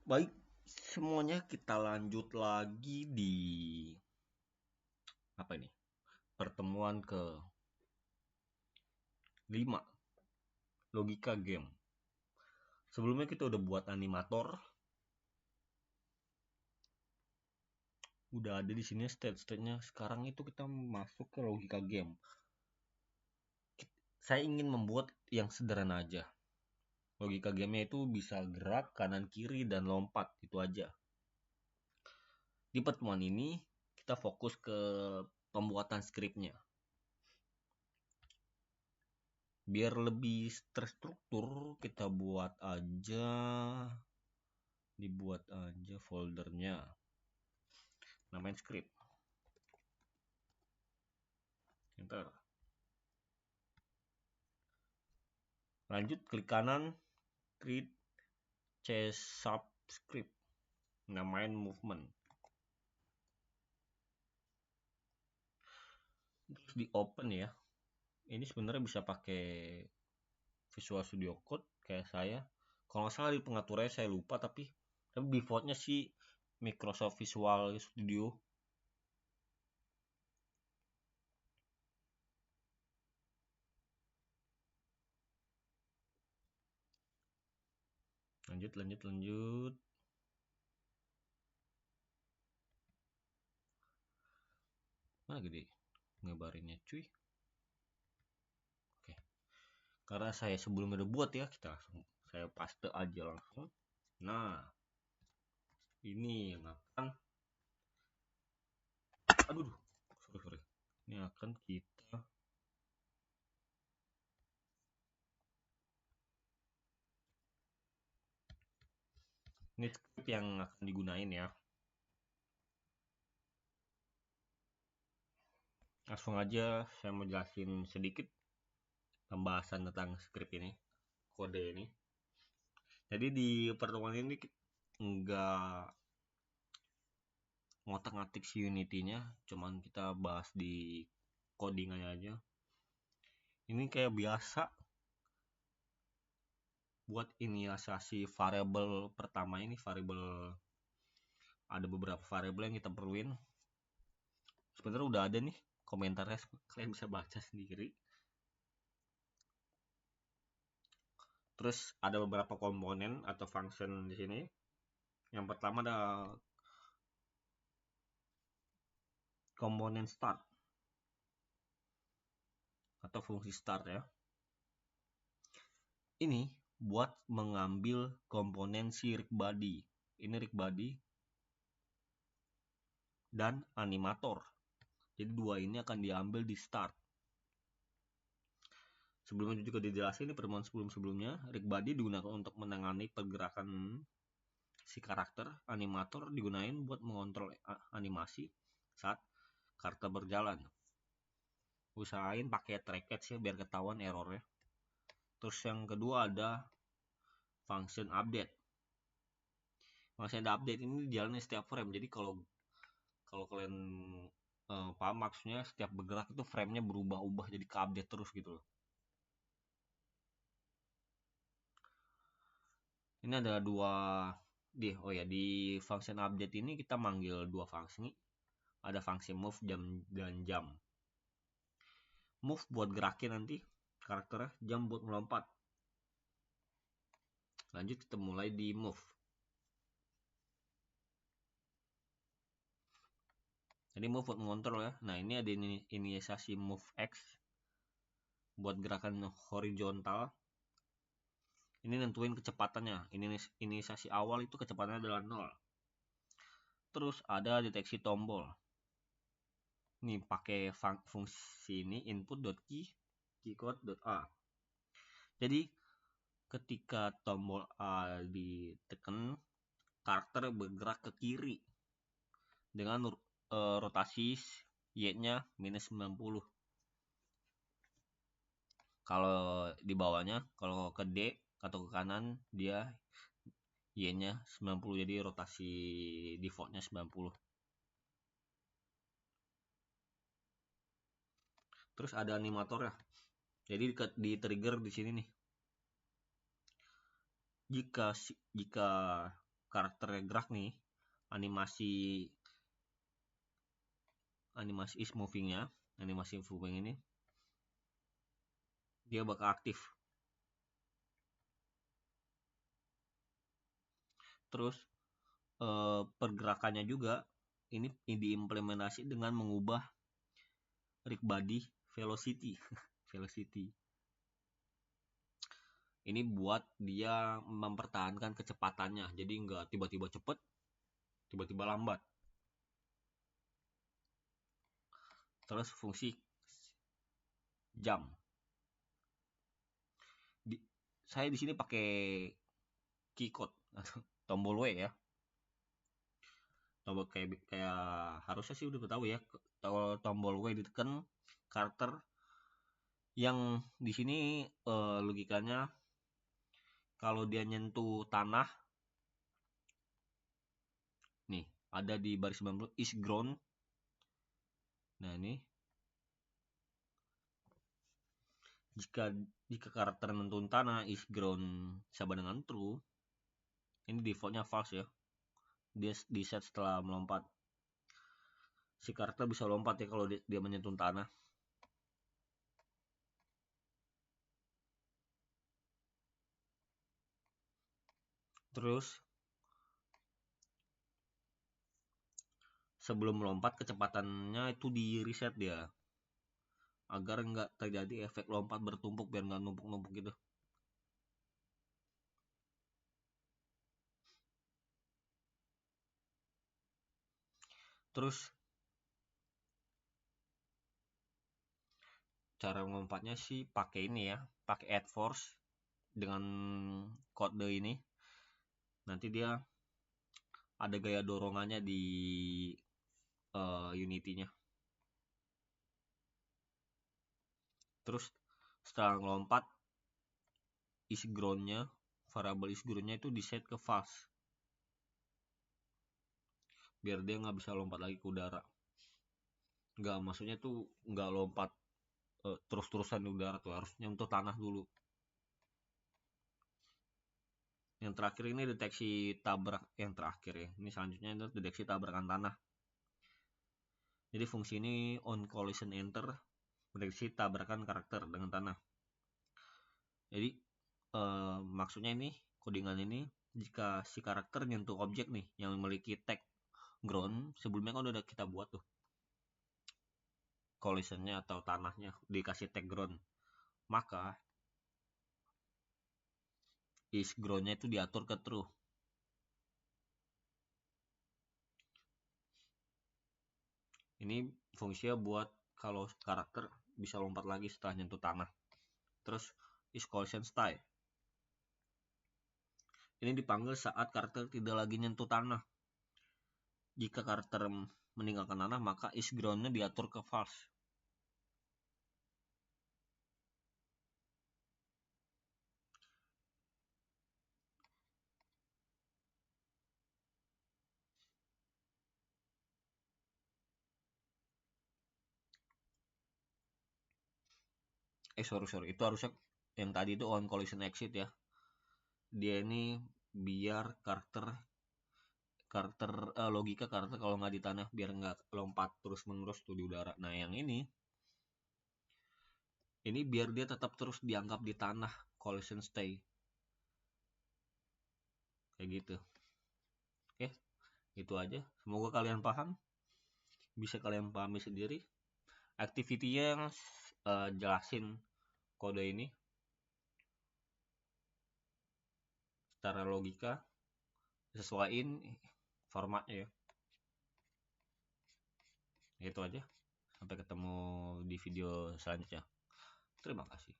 Baik, semuanya kita lanjut lagi di apa ini? Pertemuan ke 5 logika game. Sebelumnya kita udah buat animator, udah ada di sini stage-stage-nya. Sekarang itu kita masuk ke logika game. Saya ingin membuat yang sederhana aja. Logika gamenya itu bisa gerak kanan kiri dan lompat, itu aja. Di pertemuan ini kita fokus ke pembuatan skripnya. Biar lebih terstruktur, kita dibuat aja foldernya. Namanya script. Enter. Lanjut klik kanan, create C# script. Namain movement. Terus di open ya. Ini sebenarnya bisa pakai Visual Studio Code kayak saya. Kalau nggak salah di pengaturannya saya lupa, tapi defaultnya sih Microsoft Visual Studio. Lanjut. Mana gede ngebarinnya cuy. Oke. Karena saya sebelum udah buat ya, kita langsung saya paste aja langsung. Nah, ini yang akan aduh, sorry. Ini akan kita ini script yang akan digunain ya. Langsung aja saya mau jelasin sedikit pembahasan tentang script ini, kode ini. Jadi di pertemuan ini enggak ngotak-ngatik si Unity-nya, cuman kita bahas di codingannya aja. Ini kayak biasa buat inisiasi variabel pertama ini, ada beberapa variabel yang kita perluin. Sebenarnya udah ada nih komentarnya, kalian bisa baca sendiri. Terus ada beberapa komponen atau function di sini. Yang pertama ada komponen start atau fungsi start ya. Ini buat mengambil komponen si rig body. Ini rig body dan animator. Jadi dua ini akan diambil di start. Sebelumnya juga dijelasin di pertemuan sebelumnya, rig body digunakan untuk menangani pergerakan si karakter. Animator digunakan buat mengontrol animasi saat karakter berjalan. Usahain pakai trackage ya biar ketahuan errornya. Terus yang kedua ada function update. Function update ini jalannya setiap frame. Jadi kalau kalian paham maksudnya, setiap bergerak itu framenya berubah-ubah, jadi ke update terus gitu loh. Ini ada di function update ini kita manggil dua fungsi. Ada fungsi move dan jump. Move buat gerakin nanti karakternya, jump buat melompat. Lanjut kita mulai di move. Jadi move buat mengontrol ya. Nah ini ada inisiasi move X buat gerakan horizontal. Ini nentuin kecepatannya. Inisiasi awal itu kecepatannya adalah 0. Terus ada deteksi tombol. Nih pakai fungsi ini input.key.a. Jadi ketika tombol A ditekan, karakter bergerak ke kiri dengan rotasi Y-nya minus 90. Kalau di bawahnya, kalau ke D atau ke kanan, dia Y-nya 90, jadi rotasi defaultnya 90. Terus ada animator ya. Jadi di trigger di sini nih. Jika karakternya gerak nih, animasi is movingnya, animasi moving ini dia bakal aktif. Terus pergerakannya juga ini diimplementasi dengan mengubah rig body velocity velocity. Ini buat dia mempertahankan kecepatannya, jadi nggak tiba-tiba cepet tiba-tiba lambat. Terus fungsi jam, saya di sini pakai keycode atau tombol W ya, tombol kayak harusnya sih udah tahu ya. Kalau tombol W ditekan, karakter yang di sini logikanya kalau dia nyentuh tanah nih, ada di baris 90 is ground. Nah ini jika karakter nyentuh tanah is ground sama dengan true, ini defaultnya false ya. Dia di set setelah melompat, si karakter bisa lompat ya kalau dia menyentuh tanah. Terus sebelum melompat kecepatannya itu di reset dia, agar nggak terjadi efek lompat bertumpuk, biar nggak numpuk-numpuk gitu. Terus cara melompatnya sih pakai ini ya, pakai add force dengan kode ini. Nanti dia ada gaya dorongannya di Unity-nya. Terus setelah ngelompat, is ground-nya, variable is ground-nya itu di set ke fast, biar dia nggak bisa lompat lagi ke udara. Nggak, maksudnya tuh nggak lompat terus-terusan di udara tuh, harusnya untuk tanah dulu. Yang terakhir ini deteksi tabrak, yang terakhir ya, ini selanjutnya itu deteksi tabrakan tanah. Jadi fungsi ini on collision enter, deteksi tabrakan karakter dengan tanah. Jadi maksudnya ini, codingan ini jika si karakter nyentuh objek nih yang memiliki tag ground, sebelumnya kan udah kita buat tuh collisionnya atau tanahnya dikasih tag ground, maka is groundnya itu diatur ke true. Ini fungsinya buat kalau karakter bisa lompat lagi setelah nyentuh tanah. Terus is collision style, ini dipanggil saat karakter tidak lagi nyentuh tanah. Jika karakter meninggalkan tanah, maka is groundnya diatur ke false. Sorry, itu harusnya yang tadi itu on collision exit ya. Dia ini biar karakter logika karakter kalau nggak di tanah, biar nggak lompat terus menerus tuh di udara. Nah yang ini biar dia tetap terus dianggap di tanah, collision stay, kayak gitu. Oke, itu aja, semoga kalian paham, bisa kalian pahami sendiri. Activity-nya yang jelasin kode ini secara logika, sesuaiin formatnya ya. Itu aja, sampai ketemu di video selanjutnya. Terima kasih.